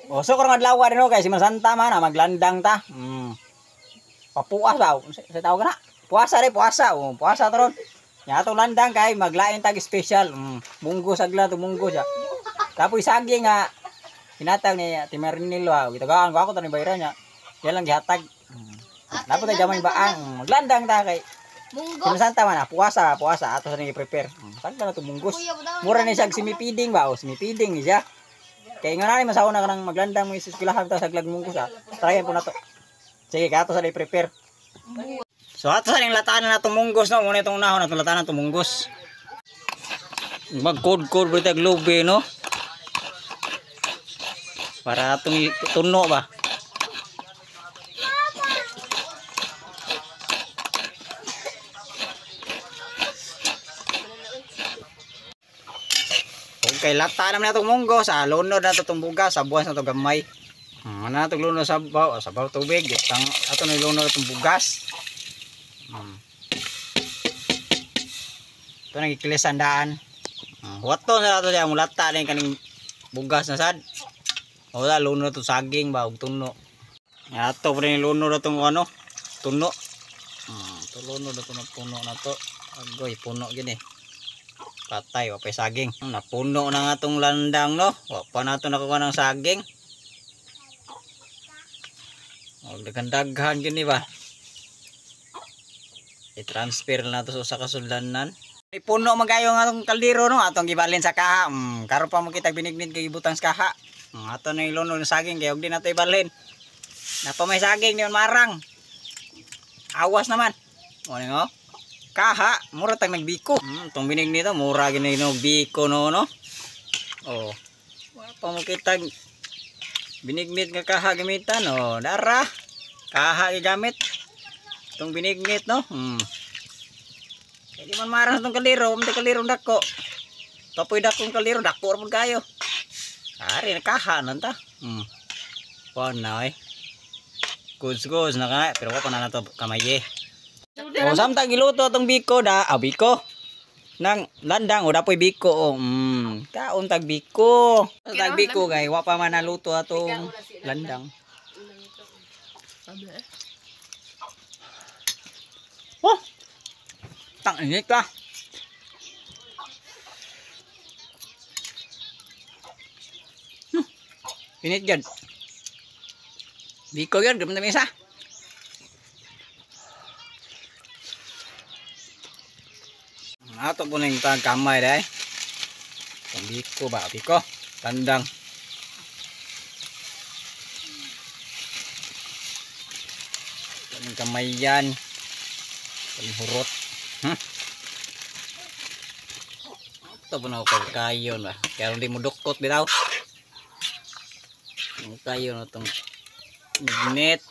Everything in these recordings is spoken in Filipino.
O so karong adlaw din no kay si Santa man maglandang ta. Papuas ba? Sa tawag na. Puasa rin, puasa. Puasa taron. Nya atong landang kay maglain tag special. Munggo sagla to munggo siya. Tapos saging nga hinatag ni Timarinilo ha. Gitagaan ko ako tani bayran niya. Yan lang gihatag. Dapat ay gamay baang. Maglandang ta kay Munggos. Santa man puasa ato sa ni prepare. Sagla na to munggos. Mura ni siya simipiding ba o simipiding ni siya. Kay nga nani masauna ka nang maglandang mo sa eskwelahan ta saglag munggos ha. Tryin po na to. Sige, kato sa i-prepare. So, ato sa ning lataan na itong munggos, no? Muna itong nahon, itong lataan na itong munggos. Mag-code-code berita globe, no? Para itong tuno ba? Okay, lataan naman na itong munggos. Lunod na itong bugas, sabuan na itong gamay. Ano na itong luno sabaw tubig. Ito na luno itong bugas. Ito na ikilisandaan. Wato na ito siya. Mulata na yung kaning bugas na sad. O da, luno itong saging ba. Huwag tuno. Ito pa rin yung luno na itong ano. Tuno. Ito luno na itong puno na ito. Agoy, puno gini. Patay, wapay saging. Napuno na nga itong landang no. Wapa na ito nakuha ng saging. Daghan-daghan gini ba. I-transfer na to sa kasuldanan. Puno magayo nga itong kaldero no. Atong gibalin sa kaha. Karon pa mo kita binignid kay ibutang sa kaha. Ato na iluno ng saging kaya huwag din nato ibalin. Napamay saging niyon marang. Awas naman. O nga. Kaha, mura tag nagbiko. Itong binignid to mura gini no biko no. Oh. Wa pa mo kita binignit nga kaha gamitan o dara kaha gigamit itong binignit no kaya di man marang itong kaliro hindi kaliro dako tapoy dakong kaliro dako ramon kayo ari na kaha nanta pon na goods na ka pero wapa na nato kamaye o samtang giluto itong biko biko nang landang o dapoy biko kaon tag biko kay wa pa man naluto atong landang oh tang init ka init gad biko gad gamit na mesa ato po na yung kamay dahil biko ba biko tandang yung kamay yan hurot ito po na ako kayon ba kaya hindi mo dukot bitaw kayon itong magnet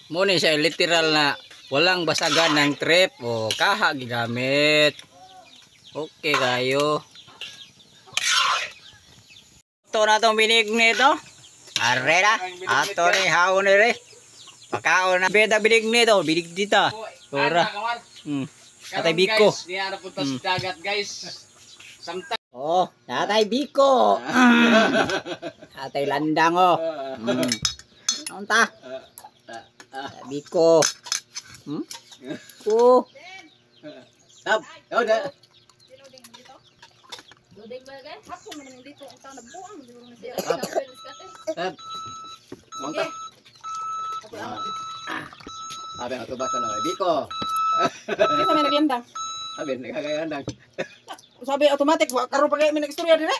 muna siya literal na walang basagan ng trip o kaha gigamit. Okay kayo. Ito na itong binignit no. Arre na. Ato ni haon ni re. Pakaon na beda binignit o. Binig dita. Tora. Atay biko. Diyan na punta sa dagat guys. Oh, natay biko. Atay landang o. Naunta. Biko. Ko. Sab. Oh, da. Dodeng ba guys? Hapo man dito ang taon na buang siguro na siya. Sab. Mangka. Abi ang tubas na biko. Bisa may naglandang. Abi nagkagandang. Sabi automatic karon pa kay may nagstorya dire.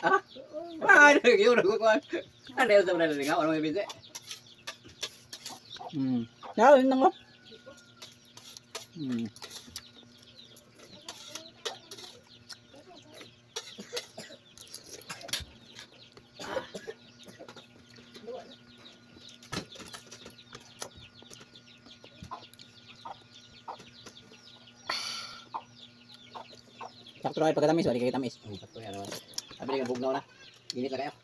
Ano yun ko ko. Ano yung sabi na nga ano may bise. Naon nang mo. Sakto ay pagkatamis, wali kay tamis. Sakto yan naman. Sabi nga bugnaw na. Init na kayo.